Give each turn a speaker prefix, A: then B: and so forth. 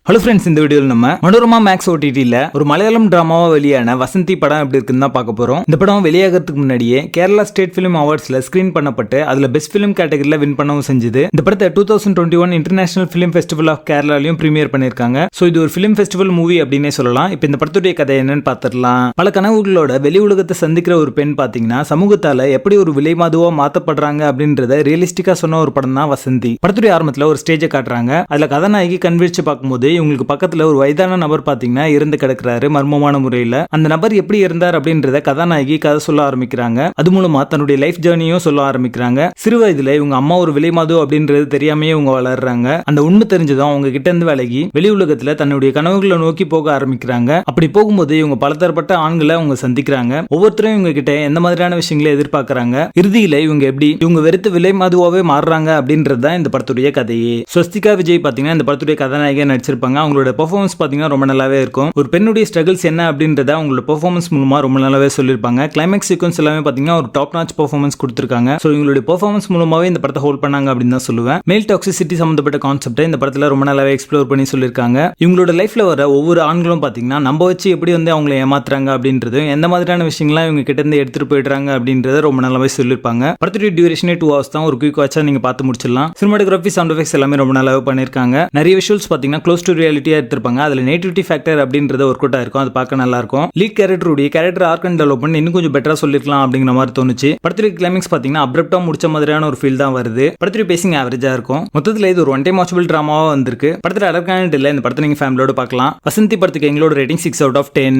A: Hello friends, இந்த வீடியோவில் நம்ம மனோரமா மேக்ஸ் ஓடிடியில் ஒரு மலையாளம் டிராமாவா வெளியான வசந்தி படம் எப்படி இருக்குன்னு தான் பார்க்க போறோம். இந்த படம் வெளியாகிறதுக்கு முன்னாடியே கேரளா ஸ்டேட் ஃபிலிம் அவார்ட்ஸ்ல ஸ்கிரீன் பண்ணப்பட்டு அதுல பெஸ்ட் ஃபிலிம் கேட்டகரியில் வின் பண்ணவும் செஞ்சது. இந்த படத்தை 2021 இன்டர்நேஷனல் ஃபிலிம் ஃபெஸ்டிவல் ஆஃப் கேரளாலையும் பிரீமியர் பண்ணிருக்காங்க. ஸோ இது ஒரு ஃபிலிம் ஃபெஸ்டிவல் மூவி அப்படின்னே சொல்லலாம். இப்போ இந்த படத்துடைய கதை என்னன்னு பார்த்துடலாம். பல கனவுகளோட வெளி உலகத்தை சந்திக்கிற ஒரு பெண் பாத்தீங்கன்னா சமூகத்தால எப்படி ஒரு விலை மாதுவா மாத்தப்படுறாங்க அப்படின்றத ரியலிஸ்டிக்கா சொன்ன ஒரு படம் தான் வசந்தி. படத்துடைய ஆரம்பத்தில் ஒரு ஸ்டேஜை காட்டுறாங்க. அதுல கதாநாயகி கன்வெர்ச்சு பார்க்கும்போது இவங்களுக்கு பக்கத்துல ஒரு வயதான நபர் பாத்தீங்கன்னா இருந்து கிடக்குறாரு மர்மமான முறையில. அந்த நபர் எப்படி இருந்தார் அப்படின்றத கதாநாயகி கதை சொல்ல ஆரம்பிக்கிறாங்க. அது மூலமா தன்னுடைய லைஃப் ஜேர்னியும் சொல்ல ஆரம்பிக்கிறாங்க. சிறு வயதுல இவங்க அம்மா ஒரு விலை மாது அப்படின்றது தெரியாமையே இவங்க வளர்றாங்க. அந்த உண்மை தெரிஞ்சதும் அவங்க கிட்ட இருந்து விலகி வெளி உலகத்துல தன்னுடைய கனவுகளை நோக்கி போக ஆரம்பிக்கிறாங்க. அப்படி போகும்போது இவங்க பலதரப்பட்ட ஆண்களை அவங்க சந்திக்கிறாங்க. ஒவ்வொருத்தரும் இவங்க கிட்ட எந்த மாதிரியான விஷயங்களை எதிர்பார்க்கறாங்க, இறுதியில இவங்க எப்படி இவங்க வெறுத்து விலை மாதுவாவே மாறுறாங்க அப்படின்றது தான் இந்த படத்துடைய கதையே. ஸ்வஸ்திகா விஜய் பாத்தீங்கன்னா இந்த படத்துடைய கதாநாயகியா நடிச்சிருப்பாங்க. அவங்களோட பெர்ஃபார்மன்ஸ் பாத்தீங்கன்னா ரொம்ப நல்லாவே இருக்கும். ஒரு பெண்ணுடைய ஸ்ட்ரகிள்ஸ் என்ன அப்படின்றத அவங்களோட பெர்ஃபார்மன்ஸ் மூலமா ரொம்ப நல்லாவே சொல்லியிருப்பாங்க. கிளைமேக்ஸ் சீக்வன்ஸ் எல்லாமே பாத்தீங்கன்னா ஒரு டாப் நாச் பெர்ஃபார்மன்ஸ் கொடுத்திருக்காங்க. சோ இவங்களுடைய பெர்ஃபார்மன்ஸ் மூலமாவே இந்த படத்தை ஹோல்ட் பண்ணாங்க அப்படின்னு தான் சொல்லுவேன். மேல் டாக்ஸிசிட்டி சம்பந்தப்பட்ட கான்செப்டை இந்த படத்துல ரொம்ப நல்லாவே எக்ஸ்ப்ளோர் பண்ணி சொல்லியிருக்காங்க. இவங்களோட லைஃப்ல வர ஒவ்வொரு ஆண்களும் பாத்தீங்கன்னா நம்ம வச்சு எப்படி வந்து அவங்களை ஏமாத்துறாங்க அப்படின்றது, எந்த மாதிரியான விஷயங்கள்லாம் இவங்க கிட்ட இருந்து எடுத்துட்டு போயிடுறாங்க அப்படின்றத ரொம்ப நல்லாவே சொல்லியிருப்பாங்க. படத்துடைய டியூரேஷனே 2 hours தான். ஒரு குயிக் வாட்சா நீங்க பார்த்து முடிச்சிடலாம். சினிமாட்டோகிராஃபி, சவுண்ட் எஃபெக்ட்ஸ் எல்லாமே ரொம்ப நல்லாவே பண்ணிருக்காங்க. நிறைய விஷுவல்ஸ் பாத்தீங்கன்னா க்ளோஸ் டு ரியாலிட்டியா எடுத்திருப்பாங்க. அதுல நேட்டிவிட்டி ஃபேக்டர் அப்படின்றது ஒர்க் அவுட் ஆயிருக்கும். அது பார்க்க நல்லா இருக்கும். Lead character arc and development இன்னும் கொஞ்சம் பெட்டரா சொல்லிருக்கலாம் அப்படிங்கிற மாதிரி தோணுச்சு. படத்துடைய கிளைமேக்ஸ் பாத்தீங்கன்னா அப்ரப்டா முடிச்ச மாதிரியான ஒரு ஃபீல் தான் வருது. படத்துடைய பேசிங் ஆவரேஜா இருக்கும். மொத்தத்துல இது ஒரு ஒன் டைம் வாட்சபிள் டிராமாவா வந்திருக்கு. படத்துல அடர்கானட் இல்ல. இந்த படத்தை நீங்க ஃபேமிலியோட பார்க்கலாம். வசந்தி படத்துக்கு எங்களோட ரேட்டிங் 6 out of 10.